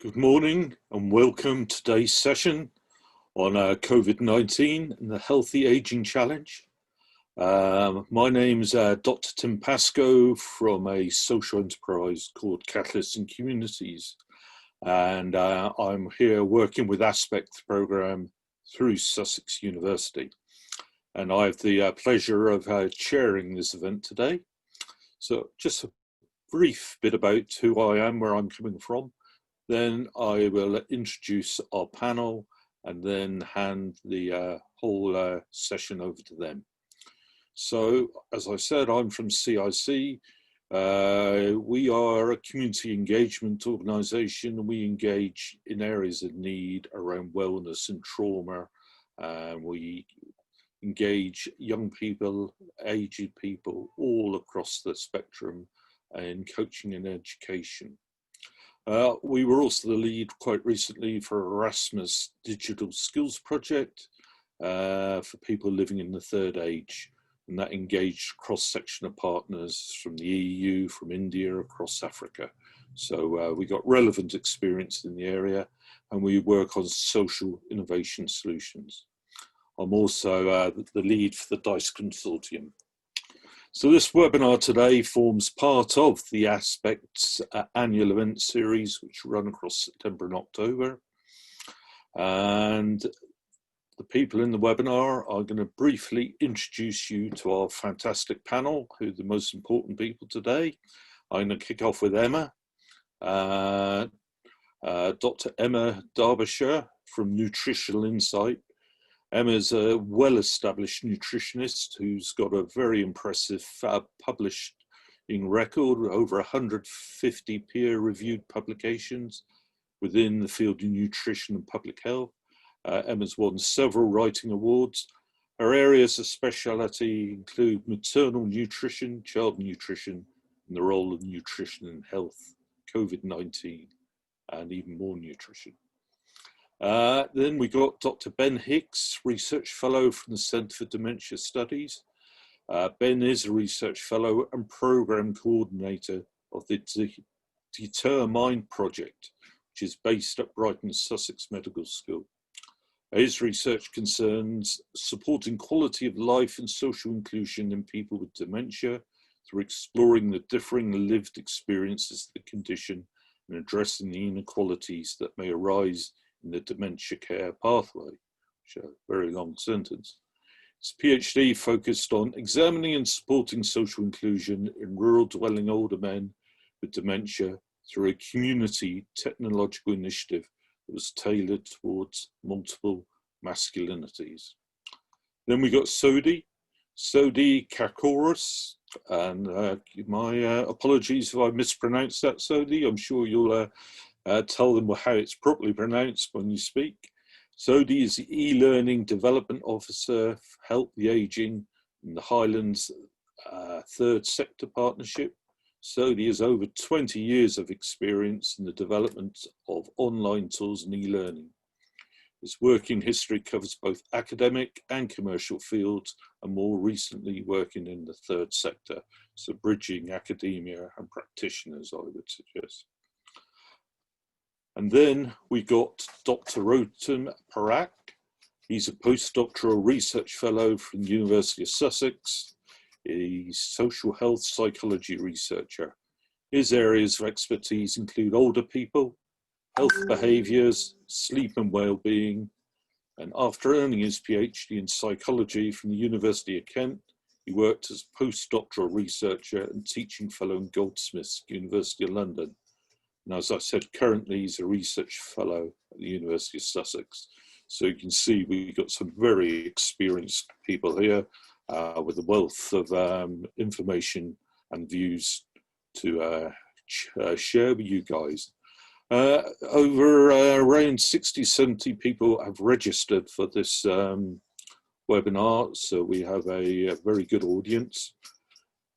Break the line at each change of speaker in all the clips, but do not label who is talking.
Good morning and welcome to today's session on COVID-19 and the Healthy Aging Challenge. My name's Dr. Tim Pascoe from a social enterprise called Catalysts and Communities, and I'm here working with Aspect program through Sussex University, and I have the pleasure of chairing this event today. So just a brief bit about who I am, where I'm coming from. Then I will introduce our panel and then hand the whole session over to them. So, as I said, I'm from CIC. We are a community engagement organisation, and we engage in areas of need around wellness and trauma. We engage young people, aged people, all across the spectrum in coaching and education. We were also the lead quite recently for Erasmus Digital Skills Project for people living in the third age, and that engaged a cross-section of partners from the EU, from India, across Africa. So we got relevant experience in the area, and we work on social innovation solutions. I'm also the lead for the DICE Consortium. So this webinar today forms part of the Aspects annual event series, which run across September and October. And the people in the webinar are going to briefly introduce you to our fantastic panel, who are the most important people today. I'm going to kick off with Emma, Dr. Emma Derbyshire from Nutritional Impacts. Emma's a well-established nutritionist who's got a very impressive publishing record, over 150 peer-reviewed publications within the field of nutrition and public health. Emma's won several writing awards. Her areas of speciality include maternal nutrition, child nutrition, and the role of nutrition in health, COVID-19, and even more nutrition. Then we got Dr. Ben Hicks Research Fellow from the Centre for Dementia Studies. Ben is a Research Fellow and Programme Coordinator of the Deter Mind Project, which is based at Brighton Sussex Medical School. His research concerns supporting quality of life and social inclusion in people with dementia through exploring the differing lived experiences of the condition and addressing the inequalities that may arise in the dementia care pathway, which is a very long sentence. His PhD focused on examining and supporting social inclusion in rural dwelling older men with dementia through a community technological initiative that was tailored towards multiple masculinities. Then we got Sodhi Kakoris, and my apologies if I mispronounced that, Sodhi. I'm sure you'll tell them how it's properly pronounced when you speak. Sodhi is the e-learning development officer for Help the Aging in the Highlands Third Sector Partnership. Sodhi has over 20 years of experience in the development of online tools and e-learning. His working history covers both academic and commercial fields, and more recently working in the third sector, so bridging academia and practitioners, I would suggest. And then we got Dr. Rotem Parak. He's a postdoctoral research fellow from the University of Sussex. He's social health psychology researcher. His areas of expertise include older people, health behaviours, sleep and well-being. And after earning his PhD in psychology from the University of Kent, he worked as a postdoctoral researcher and teaching fellow in Goldsmiths, University of London. And as I said, currently he's a research fellow at the University of Sussex. So you can see we've got some very experienced people here with a wealth of information and views to share with you guys. Over around 60, 70 people have registered for this webinar, so we have a very good audience.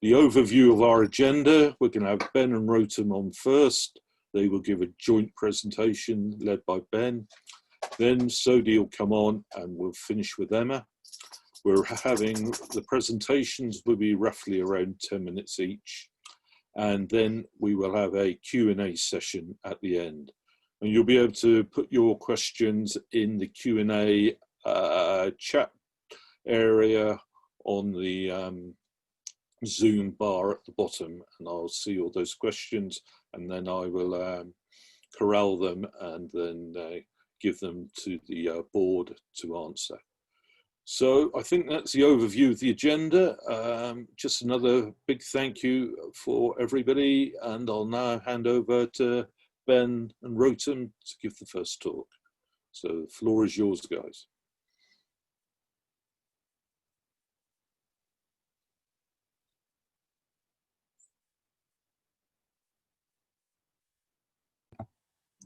The overview of our agenda, we're going to have Ben and Rotem on first. They will give a joint presentation led by Ben. Then Sodhi will come on and we'll finish with Emma. We're having, the presentations will be roughly around 10 minutes each. And then we will have a Q&A session at the end. And you'll be able to put your questions in the Q&A chat area on the Zoom bar at the bottom, and I'll see all those questions, and then I will corral them and then give them to the board to answer. So I think that's the overview of the agenda. Just another big thank you for everybody, and I'll now hand over to Ben and Rotem to give the first talk. So the floor is yours, guys.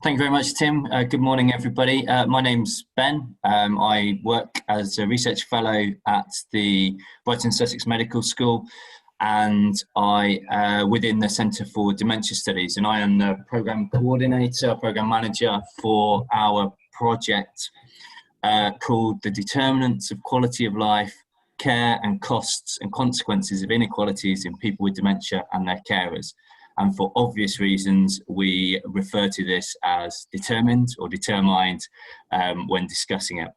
Thank you very much, Tim. Good morning, everybody. My name's Ben. I work as a research fellow at the Brighton Sussex Medical School, and I within the Centre for Dementia Studies, and I am the programme coordinator, programme manager for our project called The Determinants of Quality of Life, Care and Costs and Consequences of Inequalities in People with Dementia and Their Carers. And for obvious reasons, we refer to this as determined or determined when discussing it.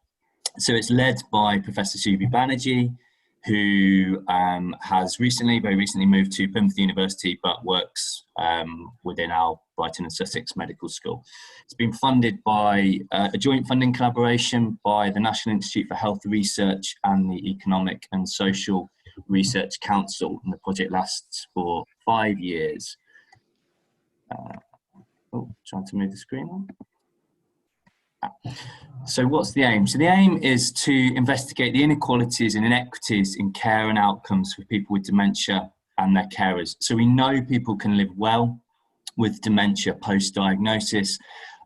So it's led by Professor Subi Banerjee, who has very recently moved to Plymouth University, but works within our Brighton and Sussex Medical School. It's been funded by a joint funding collaboration by the National Institute for Health Research and the Economic and Social Research Council, and the project lasts for 5 years. Trying to move the screen on. So what's the aim? So the aim is to investigate the inequalities and inequities in care and outcomes for people with dementia and their carers. So we know people can live well with dementia post-diagnosis,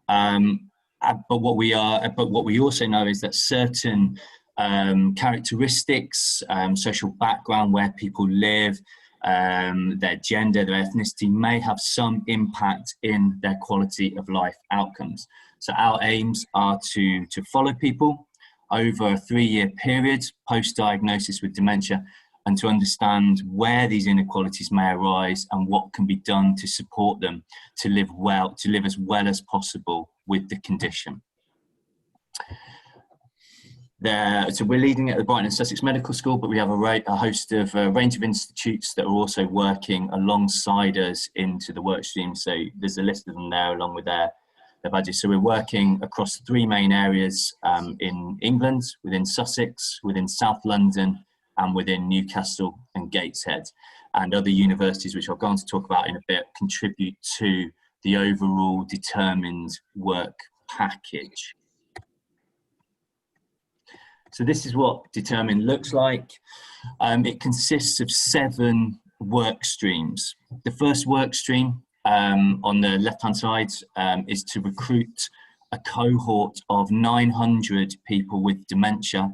but what we also know is that certain characteristics, social background, where people live, their gender, their ethnicity may have some impact in their quality of life outcomes. So our aims are to follow people over a 3-year period post-diagnosis with dementia, and to understand where these inequalities may arise and what can be done to support them to live as well as possible with the condition. So we're leading at the Brighton and Sussex Medical School, but we have a range of institutes that are also working alongside us into the work stream. So there's a list of them there along with their badges. So we're working across 3 main areas in England, within Sussex, within South London, and within Newcastle and Gateshead. And other universities, which I'll go on to talk about in a bit, contribute to the overall determined work package. So this is what determined looks like. It consists of 7 work streams. The first work stream on the left-hand side is to recruit a cohort of 900 people with dementia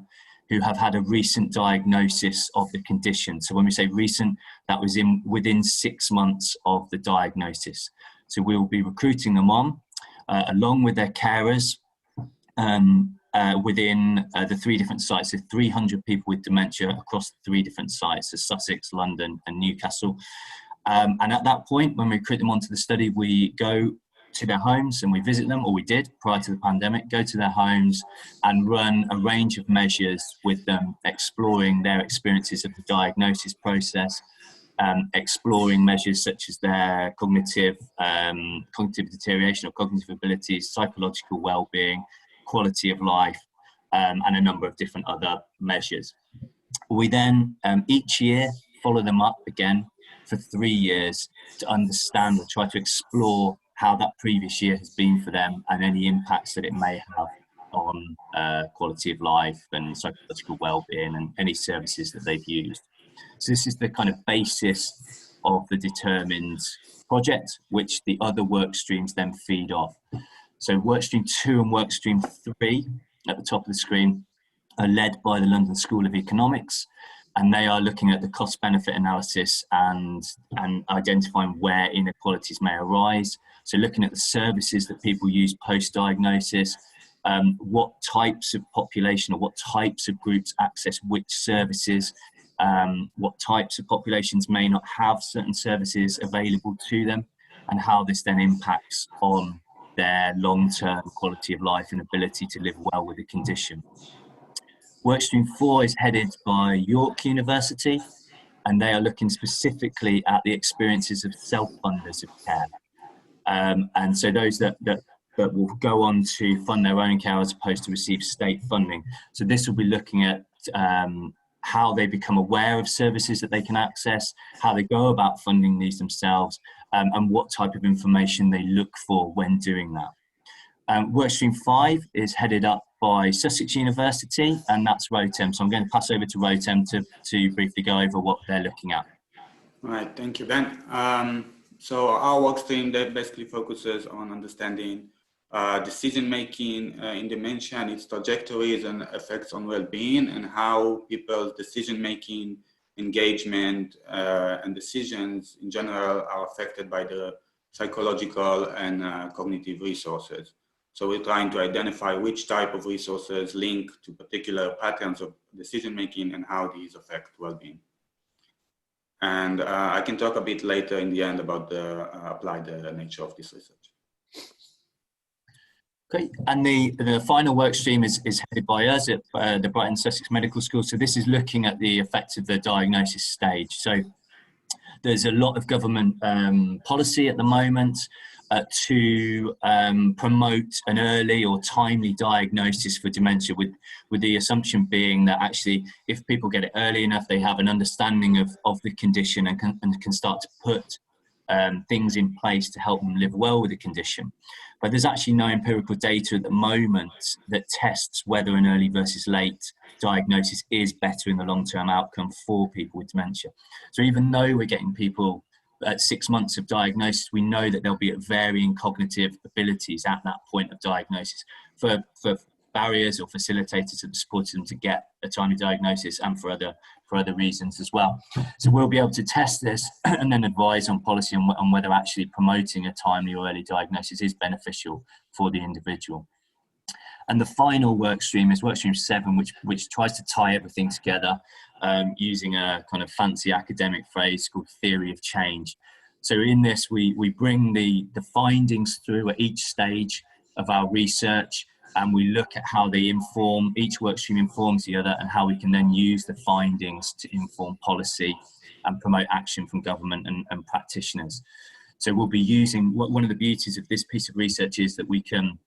who have had a recent diagnosis of the condition. So when we say recent, that was within 6 months of the diagnosis. So we'll be recruiting them on, along with their carers, within the 3 different sites. So 300 people with dementia across 3 different sites, so Sussex, London and Newcastle. And at that point, when we recruit them onto the study, we go to their homes and we visit them, or we did prior to the pandemic, go to their homes and run a range of measures with them, exploring their experiences of the diagnosis process, exploring measures such as their cognitive deterioration or cognitive abilities, psychological well-being, quality of life, and a number of different other measures. We then each year follow them up again for 3 years to understand or try to explore how that previous year has been for them and any impacts that it may have on quality of life and psychological well-being and any services that they've used. So this is the kind of basis of the determined project, which the other work streams then feed off. So work stream 2 and work stream 3 at the top of the screen are led by the London School of Economics, and they are looking at the cost benefit analysis and identifying where inequalities may arise. So looking at the services that people use post-diagnosis, what types of population or what types of groups access which services, what types of populations may not have certain services available to them, and how this then impacts on their long-term quality of life and ability to live well with the condition. Workstream 4 is headed by York University, and they are looking specifically at the experiences of self-funders of care. And so those that will go on to fund their own care as opposed to receive state funding. So this will be looking at how they become aware of services that they can access, how they go about funding these themselves, and what type of information they look for when doing that. Workstream 5 is headed up by Sussex University, and that's ROTEM. So I'm going to pass over to ROTEM to briefly go over what they're looking at.
All right, thank you, Ben. So our work stream that basically focuses on understanding decision-making in dementia and its trajectories and effects on well-being, and how people's decision-making, engagement, and decisions in general are affected by the psychological and cognitive resources. So we're trying to identify which type of resources link to particular patterns of decision-making and how these affect well-being. And I can talk a bit later in the end about the applied nature of this research.
Great. And the final work stream is headed by us at the Brighton Sussex Medical School. So this is looking at the effects of the diagnosis stage. So there's a lot of government policy at the moment to promote an early or timely diagnosis for dementia, with the assumption being that actually if people get it early enough, they have an understanding of the condition and can start to put things in place to help them live well with the condition. But there's actually no empirical data at the moment that tests whether an early versus late diagnosis is better in the long-term outcome for people with dementia. So even though we're getting people at 6 months of diagnosis, we know that they'll be at varying cognitive abilities at that point of diagnosis for barriers or facilitators that supported them to get a timely diagnosis, and for other reasons as well. So we'll be able to test this and then advise on policy on whether actually promoting a timely or early diagnosis is beneficial for the individual. And the final work stream is work stream 7, which tries to tie everything together using a kind of fancy academic phrase called theory of change. So in this, we bring the findings through at each stage of our research, and we look at how they inform, each work stream informs the other, and how we can then use the findings to inform policy and promote action from government and practitioners. So we'll be using, one of the beauties of this piece of research is that we can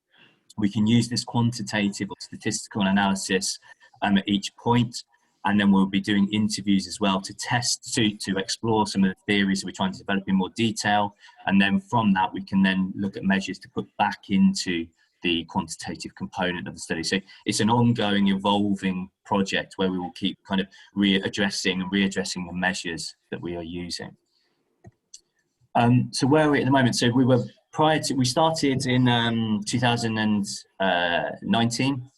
use this quantitative or statistical analysis at each point, and then we'll be doing interviews as well to test, to explore some of the theories that we're trying to develop in more detail, and then from that we can then look at measures to put back into the quantitative component of the study. So it's an ongoing, evolving project where we will keep kind of readdressing the measures that we are using. So where are we at the moment? So we started in 2019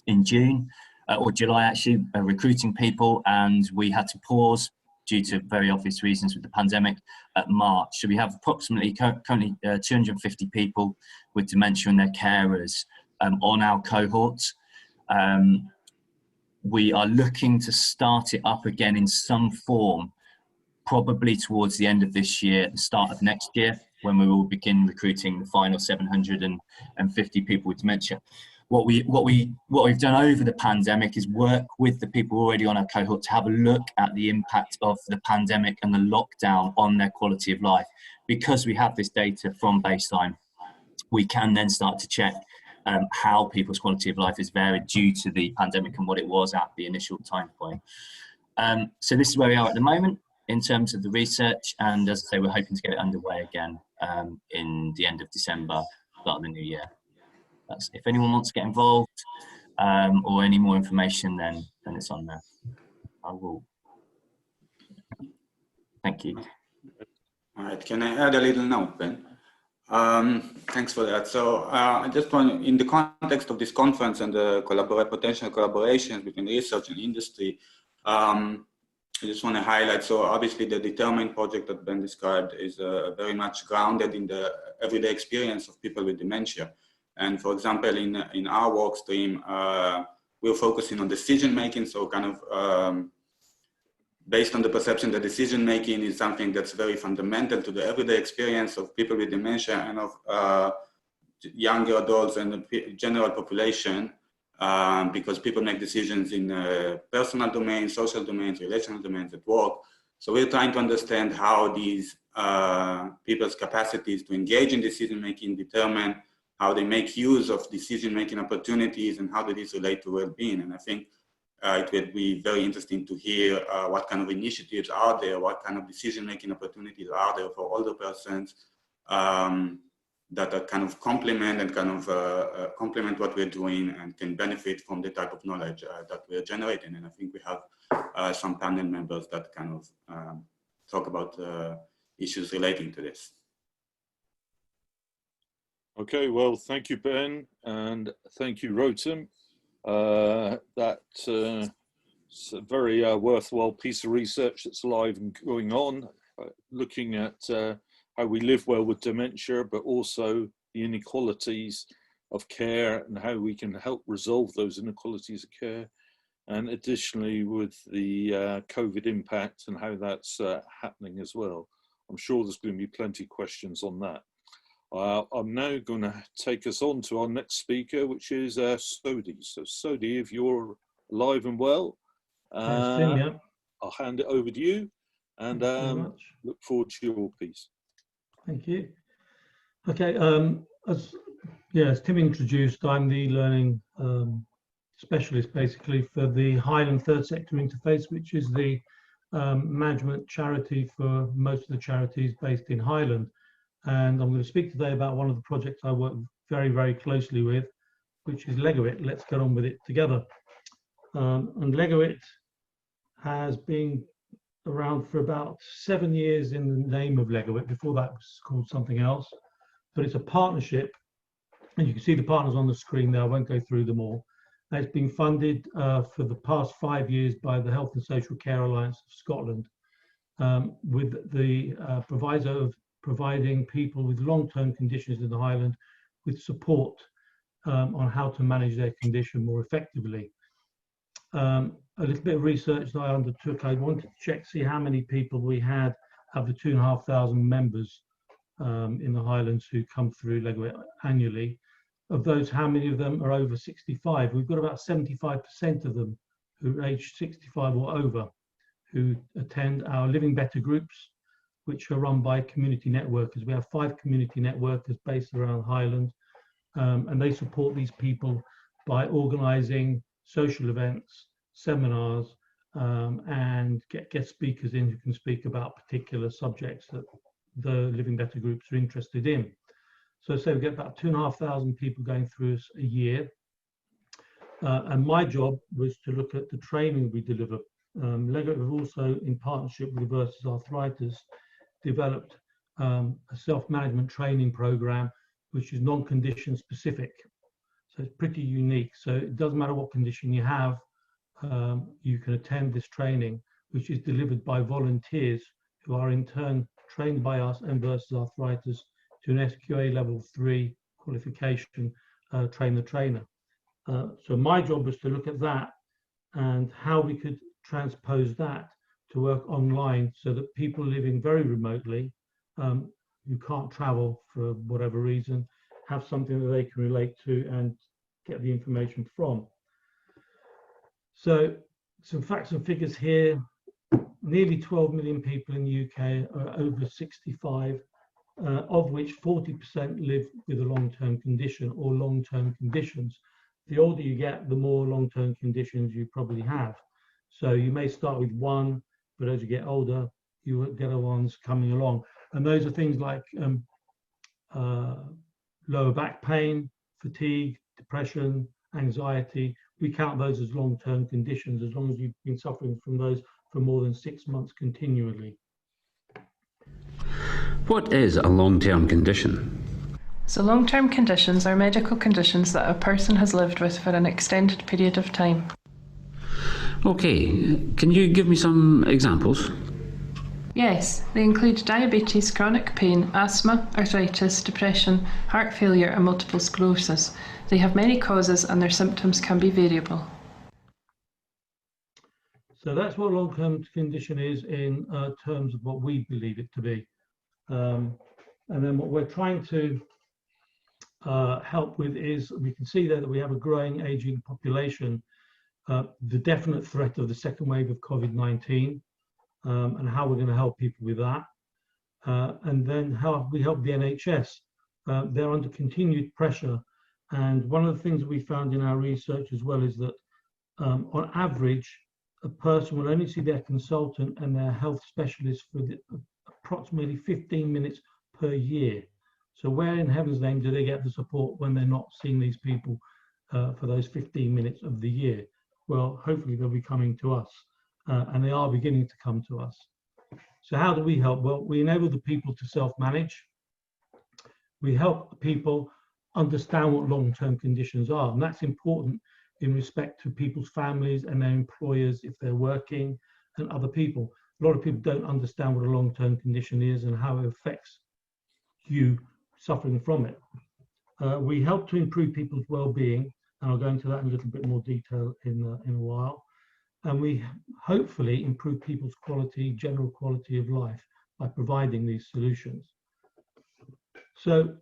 in June or July actually, recruiting people, and we had to pause due to very obvious reasons with the pandemic at March. So we have approximately currently 250 people with dementia and their carers on our cohorts. We are looking to start it up again in some form, probably towards the end of this year, at the start of next year, when we will begin recruiting the final 750 people with dementia. What we've done over the pandemic is work with the people already on our cohort to have a look at the impact of the pandemic and the lockdown on their quality of life. Because we have this data from baseline, we can then start to check how people's quality of life is varied due to the pandemic and what it was at the initial time point. So this is where we are at the moment in terms of the research, and as I say, we're hoping to get it underway again in the end of December, start of the new year. If anyone wants to get involved or any more information, then it's on there. I will. Thank you.
All right, can I add a little note, Ben? Thanks for that. So I just want, in the context of this conference and the potential collaborations between research and industry, I just want to highlight, so obviously the Determine project that Ben described is very much grounded in the everyday experience of people with dementia. And for example, in our work stream, we're focusing on decision-making, so kind of based on the perception that decision-making is something that's very fundamental to the everyday experience of people with dementia and of younger adults and the general population, because people make decisions in personal domains, social domains, relational domains at work. So we're trying to understand how these people's capacities to engage in decision-making determine how they make use of decision-making opportunities and how do these relate to well-being. And I think it will be very interesting to hear what kind of initiatives are there, what kind of decision-making opportunities are there for older persons that are kind of complement and kind of complement what we're doing and can benefit from the type of knowledge that we're generating. And I think we have some panel members that kind of talk about issues relating to this.
Okay, well, thank you, Ben, and thank you, Rotem. That's a very worthwhile piece of research that's live and going on, looking at how we live well with dementia, but also the inequalities of care and how we can help resolve those inequalities of care. And additionally, with the COVID impact and how that's happening as well. I'm sure there's going to be plenty of questions on that. I'm now going to take us on to our next speaker, which is Sodhi. So Sodhi, if you're alive and well,
yeah.
I'll hand it over to you and look forward to your piece.
Thank you. Okay, as Tim introduced, I'm the learning specialist basically for the Highland Third Sector Interface, which is the management charity for most of the charities based in Highland. And I'm going to speak today about one of the projects I work very, very closely with, which is LEGO-IT. Let's get on with it together. And LEGO-IT has been around for about 7 years in the name of LEGO-IT. Before that, it was called something else. But it's a partnership, and you can see the partners on the screen there. I won't go through them all. And it's been funded for the past 5 years by the Health and Social Care Alliance of Scotland, with the proviso of providing people with long-term conditions in the Highland with support on how to manage their condition more effectively. A little bit of research that I undertook, I wanted to check, see how many people we had of the 2,500 members in the Highlands who come through LEGO-IT annually. Of those, how many of them are over 65? We've got about 75% of them who are aged 65 or over who attend our Living Better groups, which are run by community networkers. We have 5 community networkers based around Highland, and they support these people by organising social events, seminars, and get speakers in who can speak about particular subjects that the Living Better groups are interested in. So we get about 2,500 people going through us a year. And my job was to look at the training we deliver. LEGO have also, in partnership with Versus Arthritis, developed a self-management training program, which is non-condition specific. So it's pretty unique. So it doesn't matter what condition you have, you can attend this training, which is delivered by volunteers who are in turn trained by us and Versus Arthritis to an SQA level 3 qualification, train the trainer. So my job was to look at that and how we could transpose that to work online so that people living very remotely, who can't travel for whatever reason, have something that they can relate to and get the information from. So some facts and figures here. Nearly 12 million people in the UK are over 65, of which 40% live with a long-term condition or long-term conditions. The older you get, the more long-term conditions you probably have. So you may start with one, but as you get older, you get other ones coming along. And those are things like lower back pain, fatigue, depression, anxiety. We count those as long-term conditions as long as you've been suffering from those for more than 6 months continually.
What is a long-term condition?
So long-term conditions are medical conditions that a person has lived with for an extended period of time.
Okay, can you give me some examples?
Yes, they include diabetes, chronic pain, asthma, arthritis, depression, heart failure and multiple sclerosis. They have many causes and their symptoms can be variable.
So that's what long-term condition is in terms of what we believe it to be. And then what we're trying to help with is, we can see there that we have a growing aging population, the definite threat of the second wave of COVID-19, and how we're going to help people with that. And then how we help the NHS. They're under continued pressure. And one of the things we found in our research as well is that on average, a person will only see their consultant and their health specialist for approximately 15 minutes per year. So where in heaven's name do they get the support when they're not seeing these people for those 15 minutes of the year? Well, hopefully they'll be coming to us, and they are beginning to come to us. So how do we help? Well, we enable the people to self-manage. We help people understand what long-term conditions are, and that's important in respect to people's families and their employers if they're working, and other people. A lot of people don't understand what a long-term condition is and how it affects you suffering from it. We help to improve people's well-being, and I'll go into that in a little bit more detail in a while. And we hopefully improve people's general quality of life by providing these solutions. So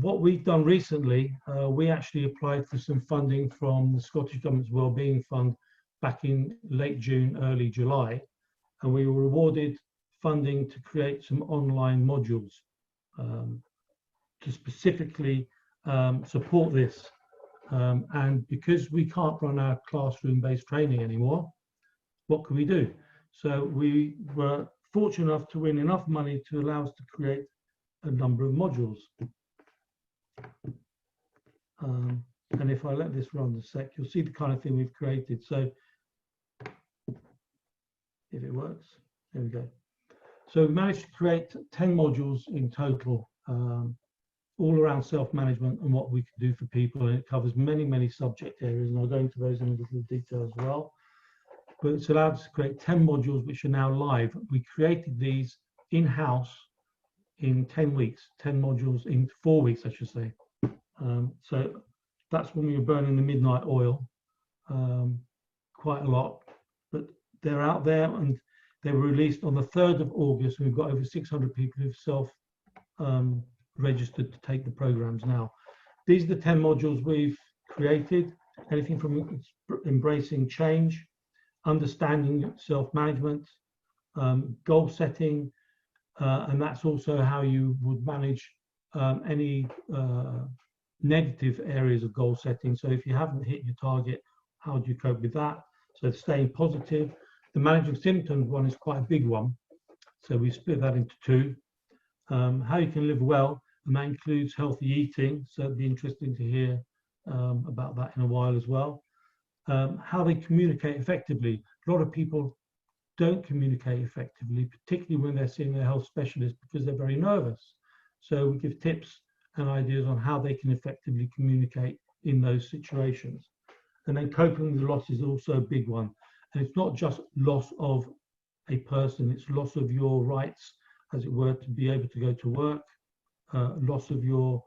what we've done recently, we actually applied for some funding from the Scottish Government's Wellbeing Fund back in late June, early July, and we were awarded funding to create some online modules to specifically support this. And because we can't run our classroom-based training anymore, what can we do? So we were fortunate enough to win enough money to allow us to create a number of modules. And if I let this run a sec, you'll see the kind of thing we've created. So if it works, there we go. So we managed to create 10 modules in total, all around self-management and what we can do for people, and it covers many, many subject areas, and I'll go into those in a little detail as well. But it's allowed us to create 10 modules which are now live. We created these in-house in 10 weeks, 10 modules in 4 weeks, I should say. So that's when we were burning the midnight oil, quite a lot, but they're out there, and they were released on the 3rd of August, and we've got over 600 people who've registered to take the programs now. These are the 10 modules we've created, anything from embracing change, understanding self-management, goal setting, and that's also how you would manage any negative areas of goal setting. So if you haven't hit your target, how do you cope with that? So staying positive. The managing symptoms one is quite a big one. So we split that into two. How you can live well, and that includes healthy eating. So it'd be interesting to hear about that in a while as well. How they communicate effectively. A lot of people don't communicate effectively, particularly when they're seeing their health specialist, because they're very nervous. So we give tips and ideas on how they can effectively communicate in those situations. And then coping with loss is also a big one. And it's not just loss of a person, it's loss of your rights, as it were, to be able to go to work, loss of your,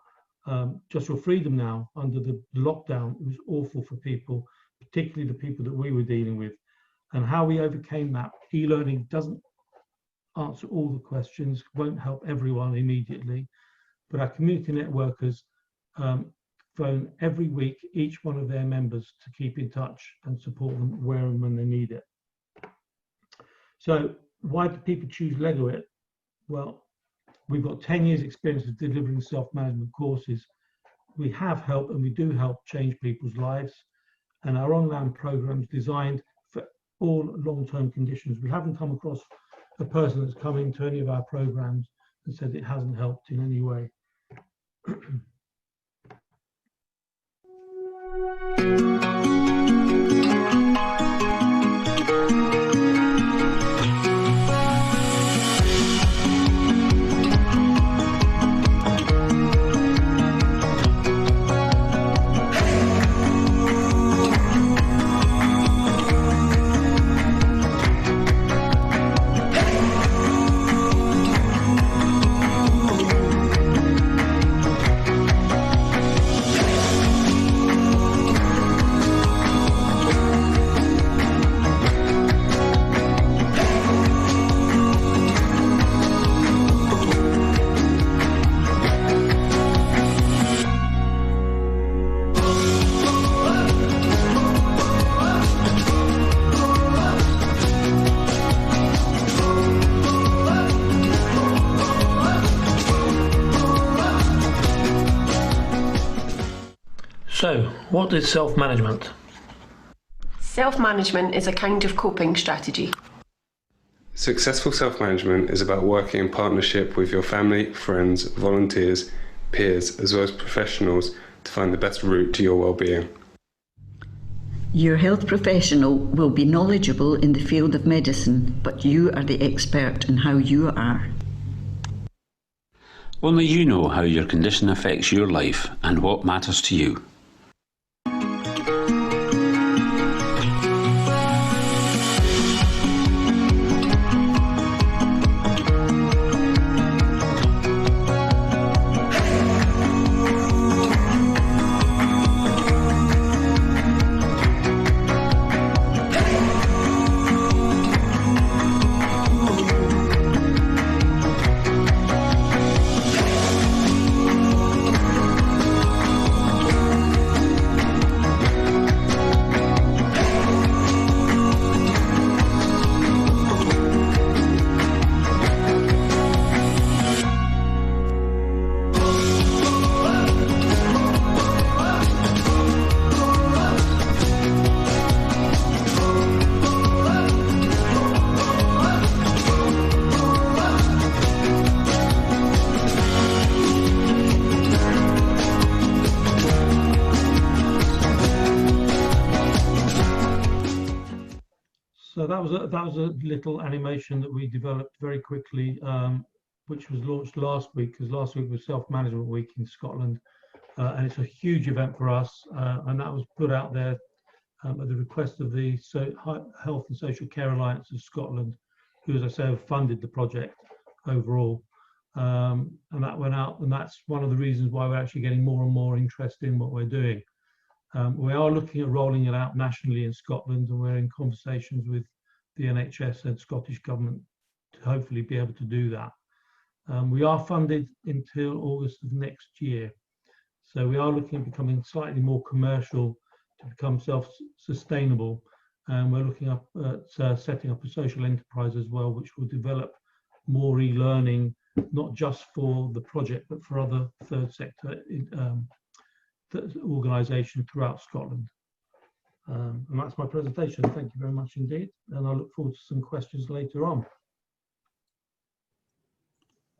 just your freedom now under the lockdown. It was awful for people, particularly the people that we were dealing with. And how we overcame that. E-learning doesn't answer all the questions, won't help everyone immediately, but our community networkers phone every week each one of their members to keep in touch and support them where and when they need it. So why do people choose LEGO-IT? Well, we've got 10 years experience of delivering self-management courses. We have helped, and we do help change people's lives, and our online programs designed for all long-term conditions. We haven't come across a person that's come into any of our programs and said it hasn't helped in any way. So, what is self-management?
Self-management is a kind of coping strategy.
Successful self-management is about working in partnership with your family, friends, volunteers, peers, as well as professionals to find the best route to your well-being.
Your health professional will be knowledgeable in the field of medicine, but you are the expert in how you are.
Only you know how your condition affects your life and what matters to you.
So that was a little animation that we developed very quickly, which was launched last week, because last week was Self-Management Week in Scotland, and it's a huge event for us, and that was put out there at the request of the Health and Social Care Alliance of Scotland, who, as I say, have funded the project overall, and that went out, and that's one of the reasons why we're actually getting more and more interest in what we're doing. We are looking at rolling it out nationally in Scotland, and we're in conversations with the NHS and Scottish Government to hopefully be able to do that. We are funded until August of next year. So we are looking at becoming slightly more commercial to become self-sustainable. And we're looking up at setting up a social enterprise as well, which will develop more e-learning, not just for the project, but for other third sector organisation throughout Scotland. And that's my presentation. Thank you very much indeed, and I look forward to some questions later on.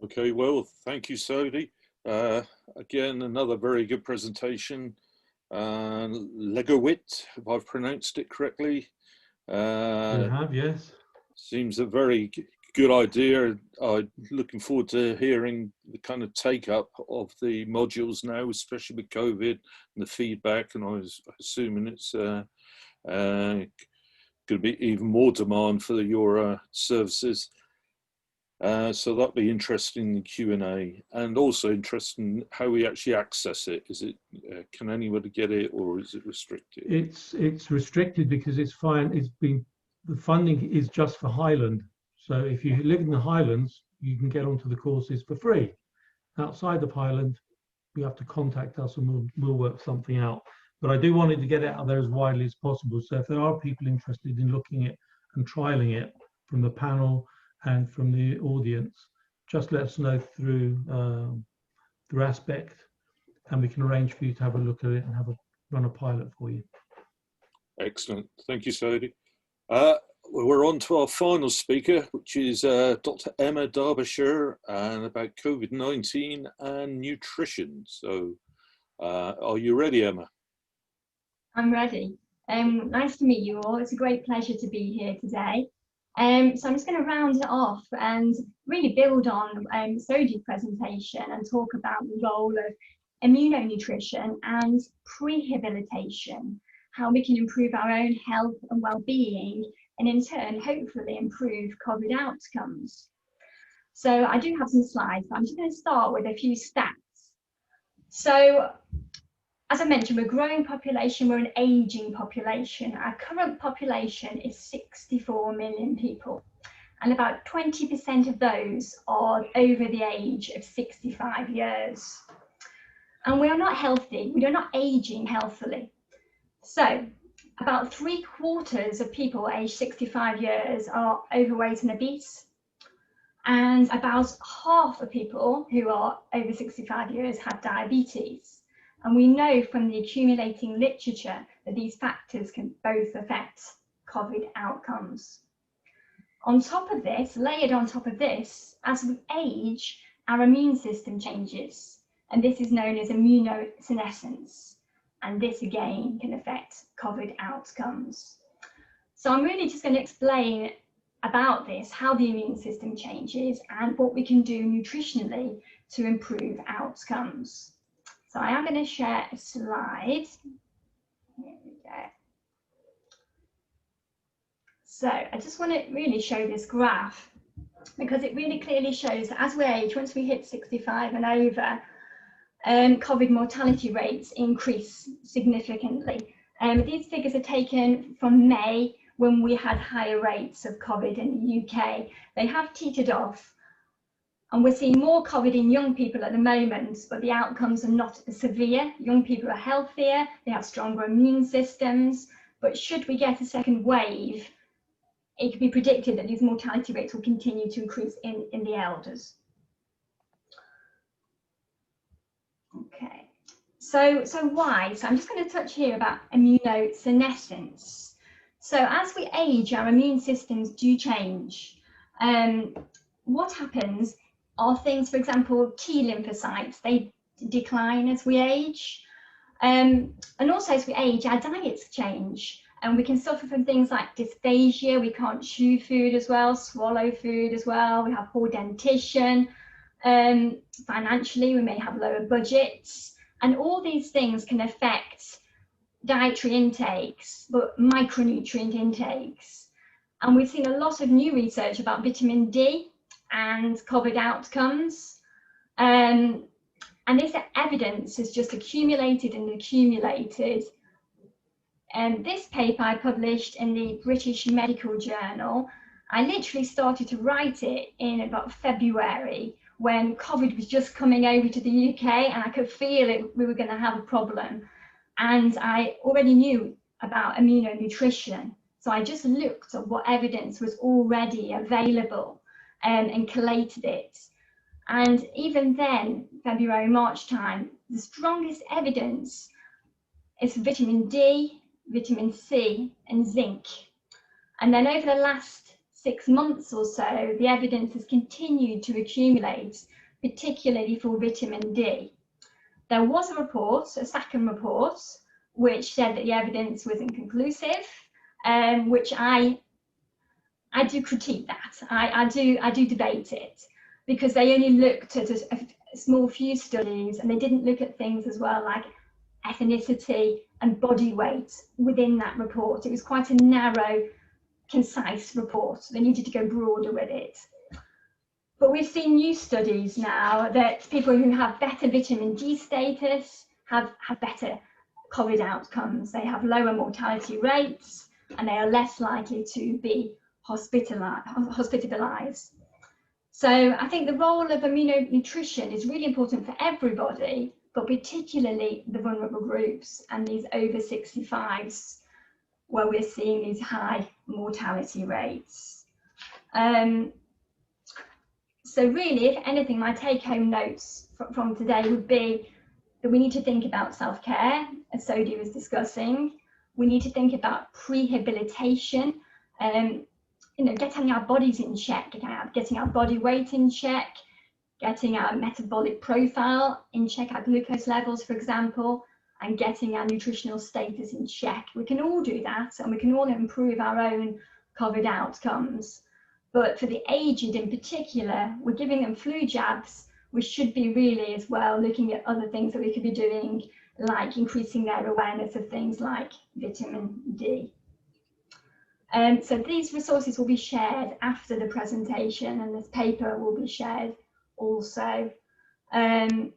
Okay, well, thank you, Sodi. Again, another very good presentation. Legowit, if I've pronounced it correctly.
You have, yes.
Seems a very good idea. I'm looking forward to hearing the kind of take up of the modules now, especially with COVID and the feedback. And I was assuming it's going to be even more demand for your services. So that'll be interesting in the Q&A, and also interesting how we actually access it. Is it can anybody get it, or is it restricted?
It's restricted because it's fine. The funding is just for Highland. So if you live in the Highlands, you can get onto the courses for free. Outside of Highland, you have to contact us and we'll work something out. But I do want it to get out there as widely as possible. So if there are people interested in looking at and trialing it from the panel and from the audience, just let us know through Aspect, and we can arrange for you to have a look at it and run a pilot for you.
Excellent. Thank you, Sodi. We're on to our final speaker, which is Dr. Emma Derbyshire, and about COVID-19 and nutrition. So are you ready, Emma?
I'm ready. Nice to meet you all. It's a great pleasure to be here today. So I'm just going to round it off and really build on Sodi's presentation and talk about the role of immunonutrition and prehabilitation, how we can improve our own health and well-being, and in turn, hopefully improve COVID outcomes. So I do have some slides, but I'm just going to start with a few stats. So as I mentioned, we're a growing population, we're an aging population. Our current population is 64 million people, and about 20% of those are over the age of 65 years. And we are not healthy, we are not aging healthily. So about 3/4 of people aged 65 years are overweight and obese, and about half of people who are over 65 years have diabetes. And we know from the accumulating literature that these factors can both affect COVID outcomes. On top of this, layered on top of this, as we age, our immune system changes, and this is known as immuno senescence. And this again can affect COVID outcomes. So I'm really just going to explain about this, how the immune system changes and what we can do nutritionally to improve outcomes. So I am going to share a slide. Here we go. So I just want to really show this graph because it really clearly shows that as we age, once we hit 65 and over, COVID mortality rates increase significantly. These figures are taken from May, when we had higher rates of COVID in the UK. They have teetered off, and we're seeing more COVID in young people at the moment, but the outcomes are not as severe. Young people are healthier, they have stronger immune systems, but should we get a second wave, it can be predicted that these mortality rates will continue to increase in the elders. Okay, so why? So I'm just going to touch here about immunosenescence. So as we age, our immune systems do change. What happens are things, for example, T lymphocytes, they decline as we age. And also as we age, our diets change. And we can suffer from things like dysphagia, we can't chew food as well, swallow food as well, we have poor dentition. Financially, we may have lower budgets. And all these things can affect dietary intakes, but micronutrient intakes. And we've seen a lot of new research about vitamin D and COVID outcomes. And this evidence has just accumulated and accumulated. And this paper I published in the British Medical Journal, I literally started to write it in about February when COVID was just coming over to the UK, and I could feel it, we were going to have a problem. And I already knew about immunonutrition. So I just looked at what evidence was already available and collated it. And even then, February, March time, the strongest evidence is vitamin D, vitamin C, and zinc. And then over the last 6 months or so, the evidence has continued to accumulate, particularly for vitamin D. There was a report, a second report, which said that the evidence was inconclusive, which I do critique that. I do debate it, because they only looked at a small few studies, and they didn't look at things as well like ethnicity and body weight within that report. It was quite a narrow, concise report. They needed to go broader with it. But we've seen new studies now that people who have better vitamin D status have better COVID outcomes. They have lower mortality rates, and they are less likely to be hospitalized. So I think the role of immunonutrition is really important for everybody, but particularly the vulnerable groups and these over 65s, where we're seeing these high mortality rates. So really, if anything, my take-home notes from today would be that we need to think about self-care, as Sodhi was discussing. We need to think about prehabilitation, getting our bodies in check, getting our body weight in check, getting our metabolic profile in check, our glucose levels, for example, and getting our nutritional status in check. We can all do that, and we can all improve our own COVID outcomes. But for the aged in particular, we're giving them flu jabs. We should be really as well looking at other things that we could be doing, like increasing their awareness of things like vitamin D. So these resources will be shared after the presentation, and this paper will be shared also. And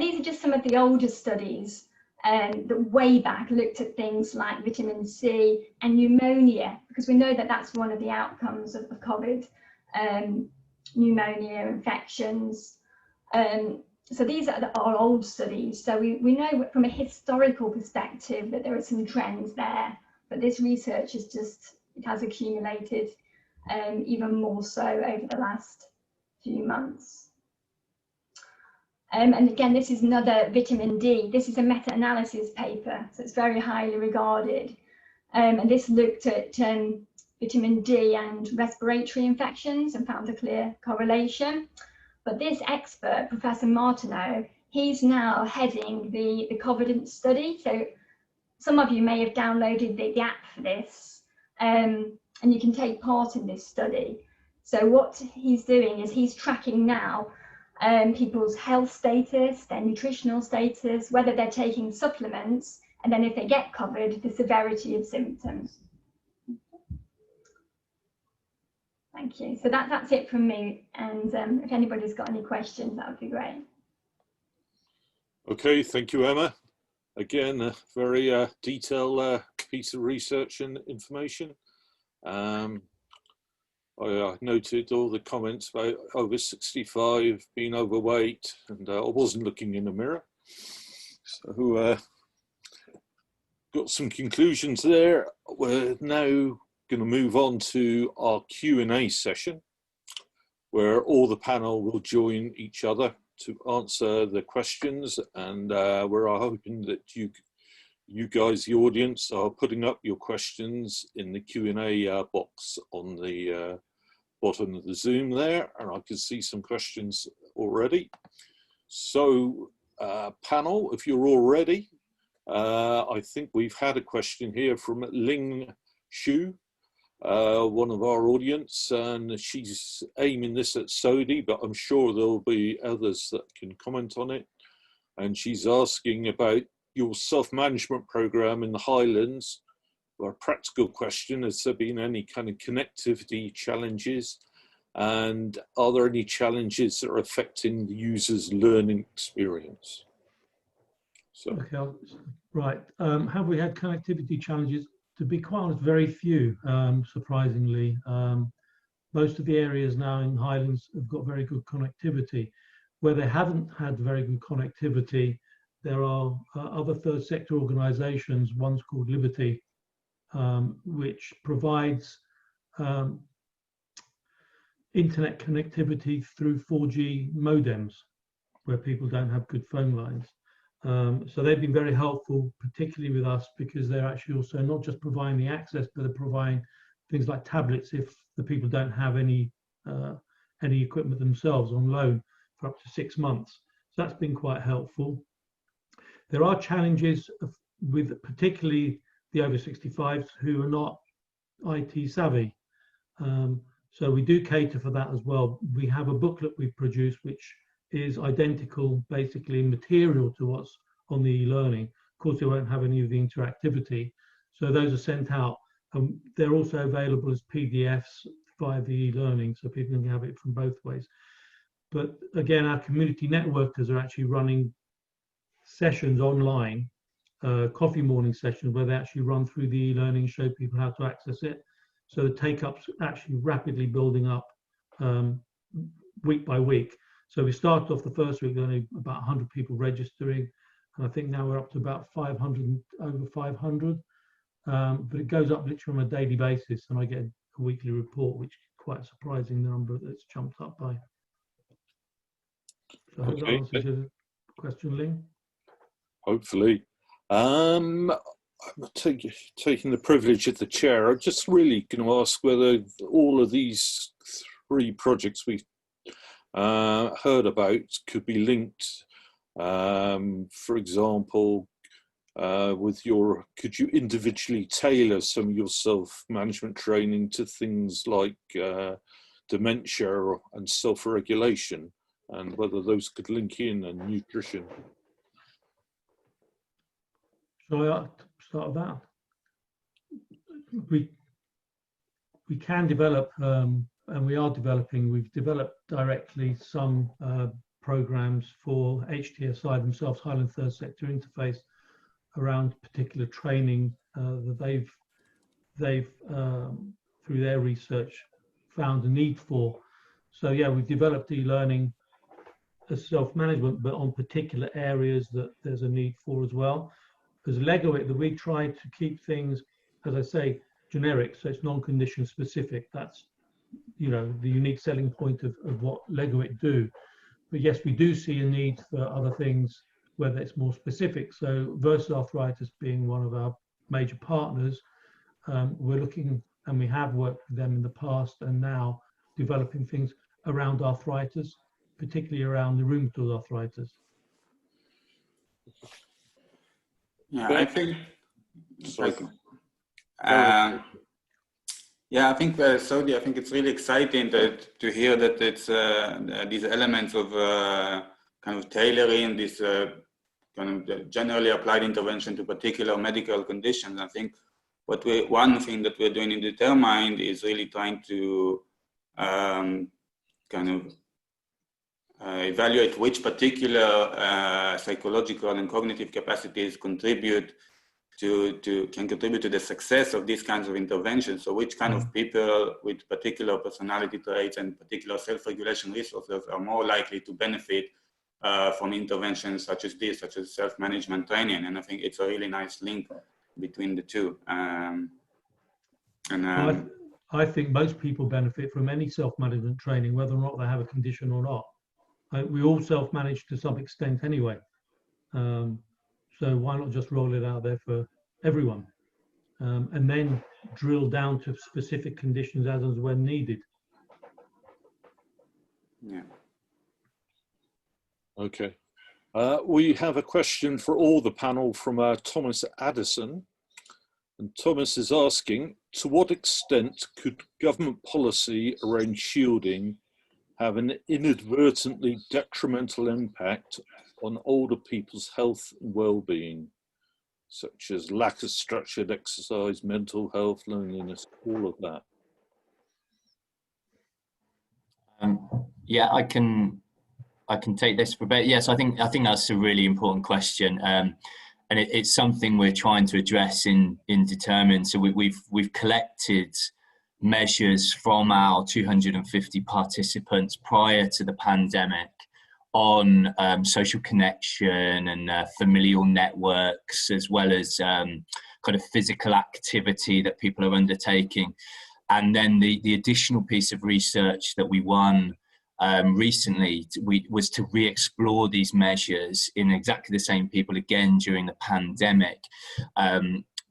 these are just some of the older studies that way back looked at things like vitamin C and pneumonia, because we know that that's one of the outcomes of COVID, pneumonia, infections. So these are our old studies. So we know from a historical perspective that there are some trends there, but this research is just, it has accumulated even more so over the last few months. And again, this is another vitamin D. This is a meta-analysis paper, so it's very highly regarded. And this looked at vitamin D and respiratory infections and found a clear correlation. But this expert, Professor Martineau, he's now heading the Covidence study. So some of you may have downloaded the app for this, and you can take part in this study. So what he's doing is he's tracking now people's health status, their nutritional status, whether they're taking supplements, and then if they get covered, the severity of symptoms. Thank you. So that's it from me. And if anybody's got any questions, that would be great.
Okay, thank you, Emma. Again, a very detailed piece of research and information. I noted all the comments about over 65, being overweight, and I wasn't looking in the mirror. So got some conclusions there. We're now going to move on to our Q&A session, where all the panel will join each other to answer the questions, and we're hoping that you guys, the audience, are putting up your questions in the Q&A box on the bottom of the Zoom there, and I can see some questions already. So panel, if you're all ready, I think we've had a question here from Ling Shu, one of our audience, and she's aiming this at Sodhi, but I'm sure there'll be others that can comment on it. And she's asking about your self-management program in the Highlands. A practical question: has there been any kind of connectivity challenges, and are there any challenges that are affecting the user's learning experience? So,
okay, right. Have we had connectivity challenges? To be quite honest, very few, surprisingly. Most of the areas now in Highlands have got very good connectivity. Where they haven't had very good connectivity, there are other third sector organisations. One's called Liberty, which provides internet connectivity through 4G modems, where people don't have good phone lines. So they've been very helpful, particularly with us, because they're actually also not just providing the access, but they're providing things like tablets if the people don't have any equipment themselves on loan for up to 6 months. So that's been quite helpful. There are challenges with particularly the over 65s who are not IT savvy. So we do cater for that as well. We have a booklet we've produced which is identical basically in material to what's on the e-learning. Of course, they won't have any of the interactivity. So those are sent out. They're also available as PDFs via the e-learning, so people can have it from both ways. But again, our community networkers are actually running sessions online, coffee morning sessions, where they actually run through the e-learning, show people how to access it. So the take-up's actually rapidly building up week by week. So we started off the first week, only about 100 people registering, and I think now we're up to about 500, over 500. But it goes up literally on a daily basis, and I get a weekly report, which is quite a surprising number that's jumped up by. So I hope that answers your question, Ling.
Hopefully. I'm taking the privilege of the chair. I'm just really going to ask whether all of these 3 projects we've heard about could be linked. For example, could you individually tailor some of your self-management training to things like dementia and self-regulation, and whether those could link in, and nutrition?
Shall I start with that? We can develop, and we are developing, we've developed directly some programs for HTSI themselves, Highland Third Sector Interface, around particular training that they've through their research found a need for. So yeah, we've developed e-learning as self-management, but on particular areas that there's a need for as well. Because LegoIt, that we try to keep things, as I say, generic, so it's non-condition specific. That's, you know, the unique selling point of what LegoIt do. But yes, we do see a need for other things, whether it's more specific. So Versus Arthritis being one of our major partners, we're looking, and we have worked with them in the past and now developing things around arthritis, particularly around the rheumatoid arthritis.
Yeah, I think.
Sorry.
Yeah, I think Saudi. I think it's really exciting to hear that it's these elements of kind of tailoring this kind of generally applied intervention to particular medical conditions. I think one thing that we're doing in Determined is really trying to kind of evaluate which particular psychological and cognitive capacities can contribute to the success of these kinds of interventions. So which kind of people with particular personality traits and particular self-regulation resources are more likely to benefit from interventions such as this, such as self-management training. And I think it's a really nice link between the two.
I think most people benefit from any self-management training, whether or not they have a condition or not. We all self-manage to some extent anyway. So why not just roll it out there for everyone? And then drill down to specific conditions as and when needed.
Yeah.
Okay. We have a question for all the panel from Thomas Addison. And Thomas is asking, to what extent could government policy around shielding have an inadvertently detrimental impact on older people's health and well-being, such as lack of structured exercise, mental health, loneliness, all of that?
Yeah, I can take this for a bit. Yes, I think that's a really important question, and it's something we're trying to address in Determined. So we've collected measures from our 250 participants prior to the pandemic on social connection and familial networks, as well as kind of physical activity that people are undertaking. And then the additional piece of research that we won recently was to re-explore these measures in exactly the same people again during the pandemic.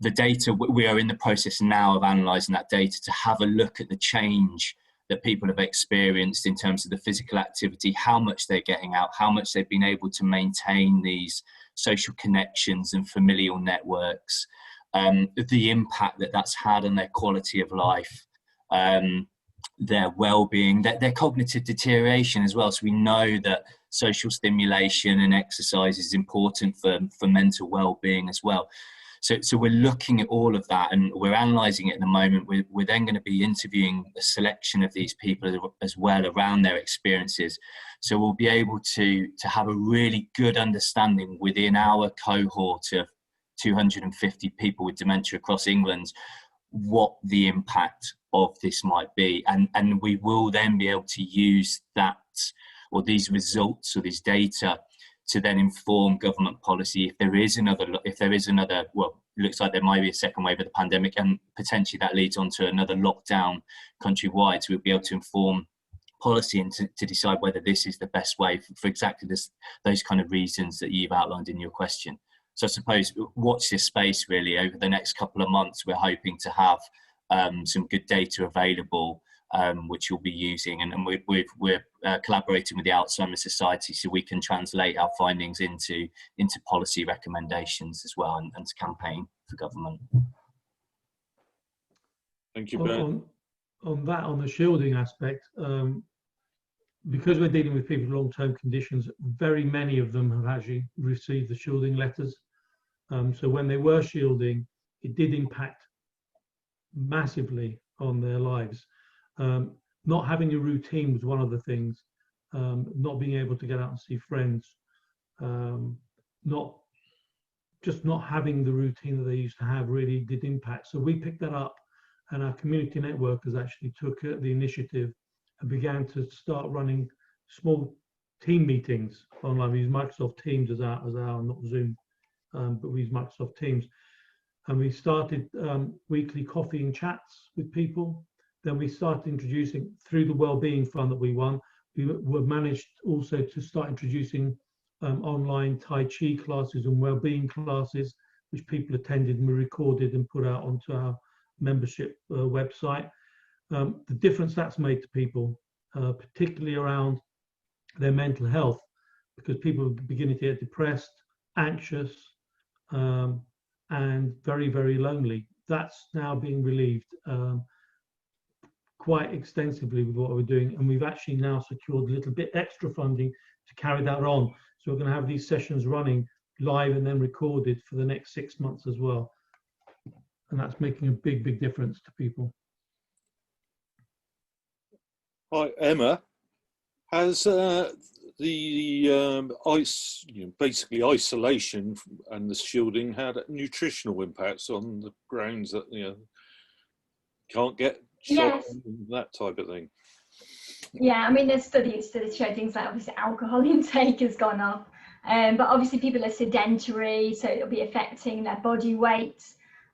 The data, we are in the process now of analysing that data to have a look at the change that people have experienced in terms of the physical activity, how much they're getting out, how much they've been able to maintain these social connections and familial networks, the impact that that's had on their quality of life, their well-being, their cognitive deterioration as well. So we know that social stimulation and exercise is important for mental well-being as well. So we're looking at all of that and we're analysing it at the moment. We're then going to be interviewing a selection of these people as well around their experiences. So we'll be able to have a really good understanding within our cohort of 250 people with dementia across England, what the impact of this might be. And we will then be able to use that or these results or these data to then inform government policy if there is another, well, it looks like there might be a second wave of the pandemic and potentially that leads on to another lockdown countrywide. So we'll be able to inform policy and to decide whether this is the best way for exactly those kind of reasons that you've outlined in your question. So I suppose watch this space really over the next couple of months. We're hoping to have some good data available, which you'll be using, and we're collaborating with the Alzheimer's Society so we can translate our findings into policy recommendations as well and to campaign for government.
Thank you, Ben.
On the shielding aspect, because we're dealing with people with long-term conditions, very many of them have actually received the shielding letters. So when they were shielding, it did impact massively on their lives. Not having a routine was one of the things. Not being able to get out and see friends. Not having the routine that they used to have really did impact. So we picked that up, and our community networkers actually took the initiative and began to start running small team meetings online. We use Microsoft Teams as our not Zoom, but we use Microsoft Teams. And we started weekly coffee and chats with people. Then we started introducing, through the Wellbeing Fund that we won, we were managed also to start introducing online Tai Chi classes and wellbeing classes, which people attended and we recorded and put out onto our membership website. The difference that's made to people, particularly around their mental health, because people are beginning to get depressed, anxious, and very, very lonely. That's now being relieved quite extensively with what we're doing, and we've actually now secured a little bit extra funding to carry that on. So we're going to have these sessions running live and then recorded for the next 6 months as well, and that's making a big, big difference to people.
Hi, Emma. Has basically isolation and the shielding had nutritional impacts on the grounds that can't get shot,
Yes.
and that type of thing?
Yeah, I mean, there's studies that show things like obviously alcohol intake has gone up, but obviously people are sedentary, so it'll be affecting their body weight.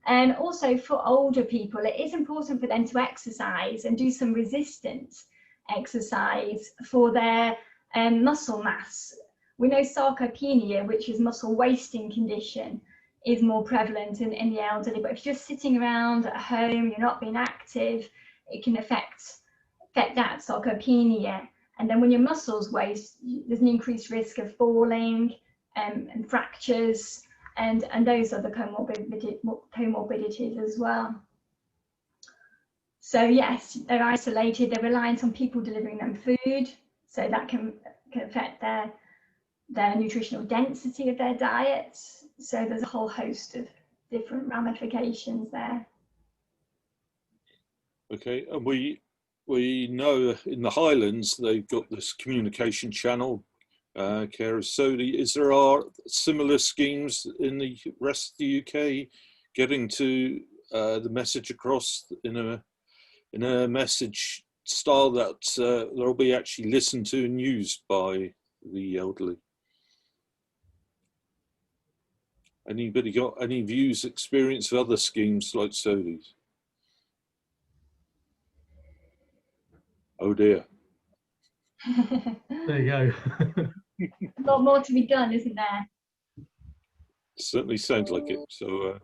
And also for older people, it is important for them to exercise and do some resistance exercise for their muscle mass. We know sarcopenia, which is muscle wasting condition, is more prevalent in the elderly, but if you're just sitting around at home, you're not being active, it can affect that sarcopenia. And then when your muscles waste, there's an increased risk of falling and fractures, and those are the comorbidities as well. So yes, they're isolated, they're reliant on people delivering them food, so that can affect their nutritional density of their diet. So there's a whole host of different ramifications there.
Okay, and we know in the Highlands they've got this communication channel, Care of Sodi. Is there are similar schemes in the rest of the UK getting to the message across in a message style that will be actually listened to and used by the elderly? Anybody got any views, experience of other schemes like Sodi's? Oh dear.
There you go.
A lot more to be done, isn't there?
Certainly sounds like it. So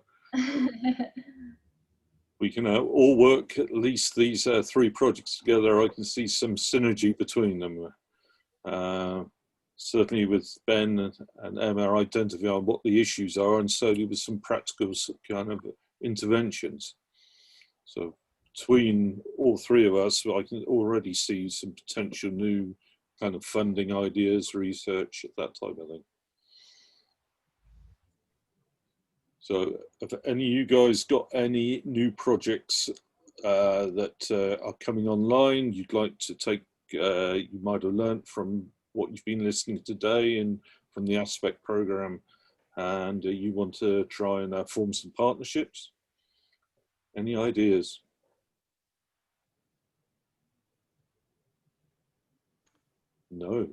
we can all work at least these 3 projects together. I can see some synergy between them. Certainly with Ben and Emma identifying what the issues are, and Sodi with some practical kind of interventions. So between all 3 of us, I can already see some potential new kind of funding ideas, research, that type of thing. So have any of you guys got any new projects that are coming online you'd like to take, you might have learned from what you've been listening today and from the Aspect program, and you want to try and form some partnerships? Any ideas? No.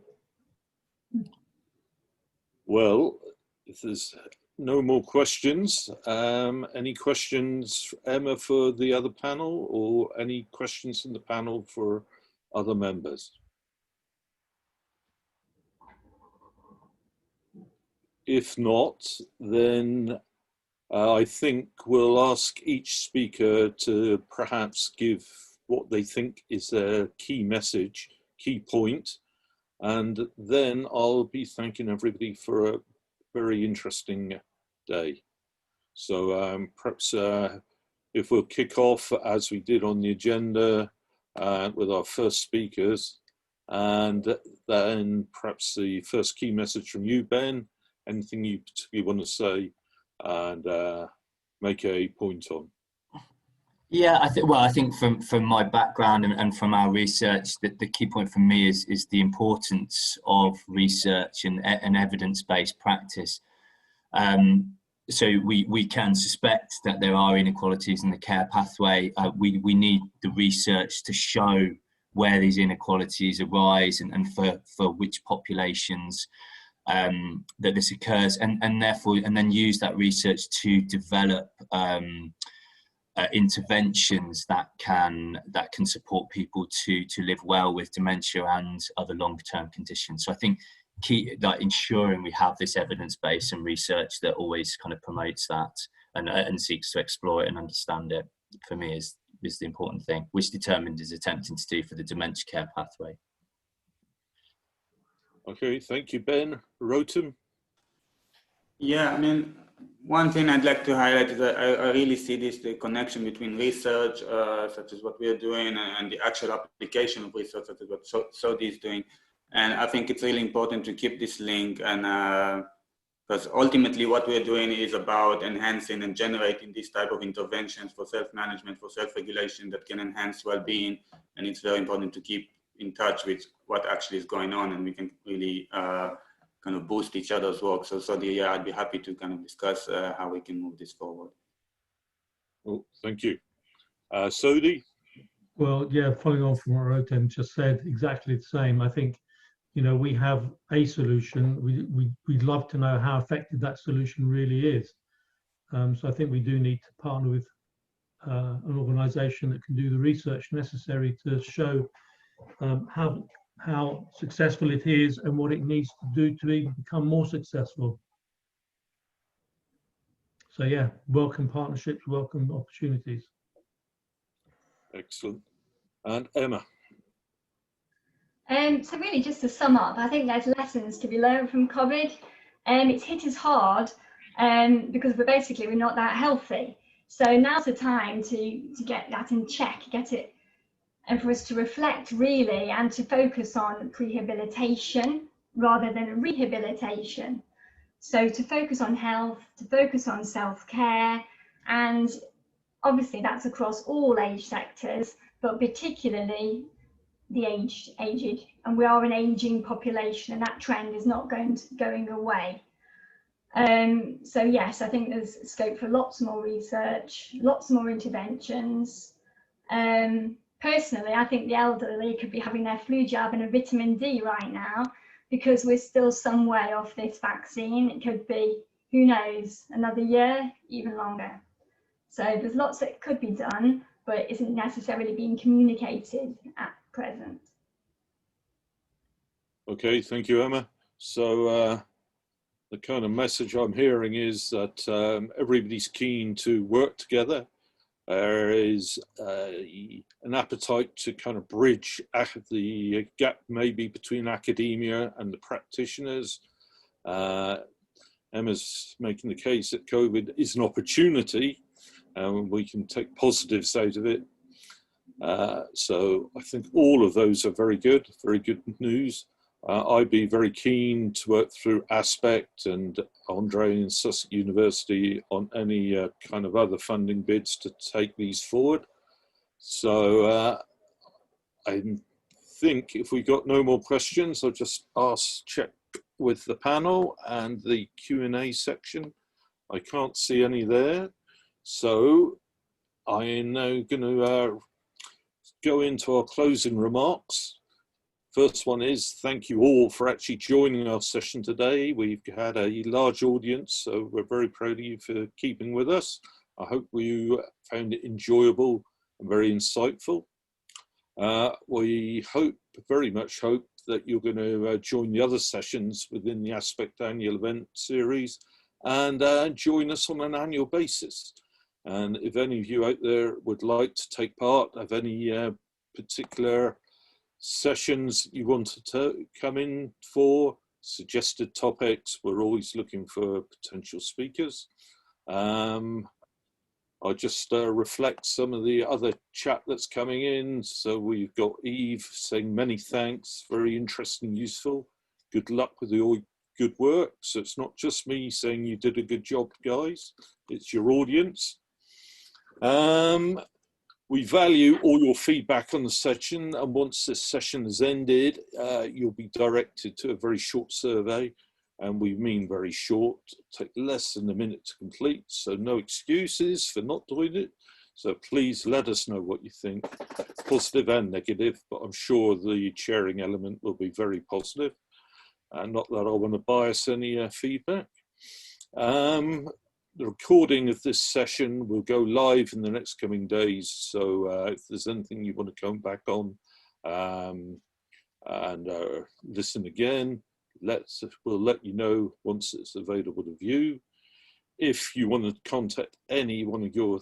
Well, if there's no more questions, any questions, Emma, for the other panel, or any questions in the panel for other members? If not, then I think we'll ask each speaker to perhaps give what they think is their key message, key point, and then I'll be thanking everybody for a very interesting day. So perhaps if we'll kick off as we did on the agenda with our first speakers, and then perhaps the first key message from you, Ben, anything you particularly want to say and make a point on.
Yeah, I think from my background and from our research, that the key point for me is the importance of research and evidence-based practice. So we can suspect that there are inequalities in the care pathway. We need the research to show where these inequalities arise and for which populations that this occurs, and therefore, and then use that research to develop interventions that can support people to live well with dementia and other long-term conditions. So I think ensuring we have this evidence base and research that always kind of promotes that and seeks to explore it and understand it, for me is the important thing, which Determined is attempting to do for the dementia care pathway.
Okay, thank you, Ben. Rotem?
Yeah, I mean, one thing I'd like to highlight is that I really see the connection between research, such as what we are doing, and the actual application of research, such as what SODI is doing. And I think it's really important to keep this link, and because ultimately what we're doing is about enhancing and generating these type of interventions for self-management, for self-regulation that can enhance well-being. And it's very important to keep in touch with what actually is going on, and we can really kind of boost each other's work. So yeah, I'd be happy to kind of discuss how we can move this forward.
Oh, thank you. Sodhi?
Well, yeah, following on from what Rotem just said, exactly the same. I think, you know, we have a solution. We'd love to know how effective that solution really is. So I think we do need to partner with an organisation that can do the research necessary to show how successful it is and what it needs to do to even become more successful. So yeah, welcome partnerships, welcome opportunities.
Excellent. And Emma?
So really just to sum up, I think there's lessons to be learned from COVID. It's hit us hard because we're not that healthy. So now's the time to get that in check, and for us to reflect really and to focus on prehabilitation rather than rehabilitation. So to focus on health, to focus on self-care, and obviously that's across all age sectors, but particularly the aged, and we are an aging population, and that trend is not going away. So yes, I think there's scope for lots more research, lots more interventions. Personally, I think the elderly could be having their flu jab and a vitamin D right now, because we're still some way off this vaccine. It could be, who knows, another year, even longer. So there's lots that could be done, but isn't necessarily being communicated at present.
Okay, thank you, Emma. So the kind of message I'm hearing is that everybody's keen to work together. There is an appetite to kind of bridge the gap maybe between academia and the practitioners. Emma's making the case that COVID is an opportunity and we can take positives out of it. So I think all of those are very good news. I'd be very keen to work through Aspect and Andre and Sussex University on any kind of other funding bids to take these forward. So I think if we got no more questions, I'll just check with the panel and the Q&A section. I can't see any there. So I'm now going to go into our closing remarks. First one is thank you all for actually joining our session today. We've had a large audience, so we're very proud of you for keeping with us. I hope you found it enjoyable and very insightful. We very much hope that you're going to join the other sessions within the Aspect annual event series and join us on an annual basis. And if any of you out there would like to take part of any particular sessions you want to come in for, suggested topics, we're always looking for potential speakers. I'll just reflect some of the other chat that's coming in. So we've got Eve saying many thanks, very interesting, useful. Good luck with your good work. So it's not just me saying you did a good job, guys. It's your audience. We value all your feedback on the session, and once this session has ended, you'll be directed to a very short survey, and we mean very short, take less than a minute to complete, so no excuses for not doing it. So please let us know what you think, positive and negative, but I'm sure the sharing element will be very positive, and not that I want to bias any feedback. the recording of this session will go live in the next coming days. So if there's anything you want to come back on and listen again, we'll let you know once it's available to view. If you want to contact any one of your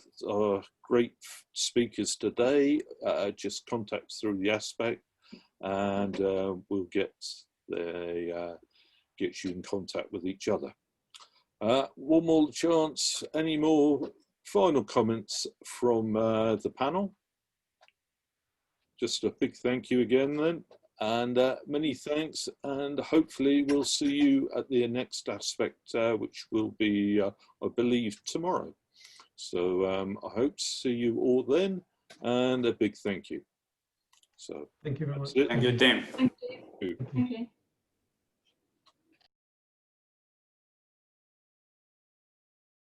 great speakers today, just contact through the Aspect, and we'll get you in contact with each other. One more chance. Any more final comments from the panel? Just a big thank you again then, and many thanks, and hopefully we'll see you at the next Aspect, which will be, I believe, tomorrow. So I hope to see you all then, and a big thank you. So
thank you very much.
Thank you, Tim.
Thank you. Thank you.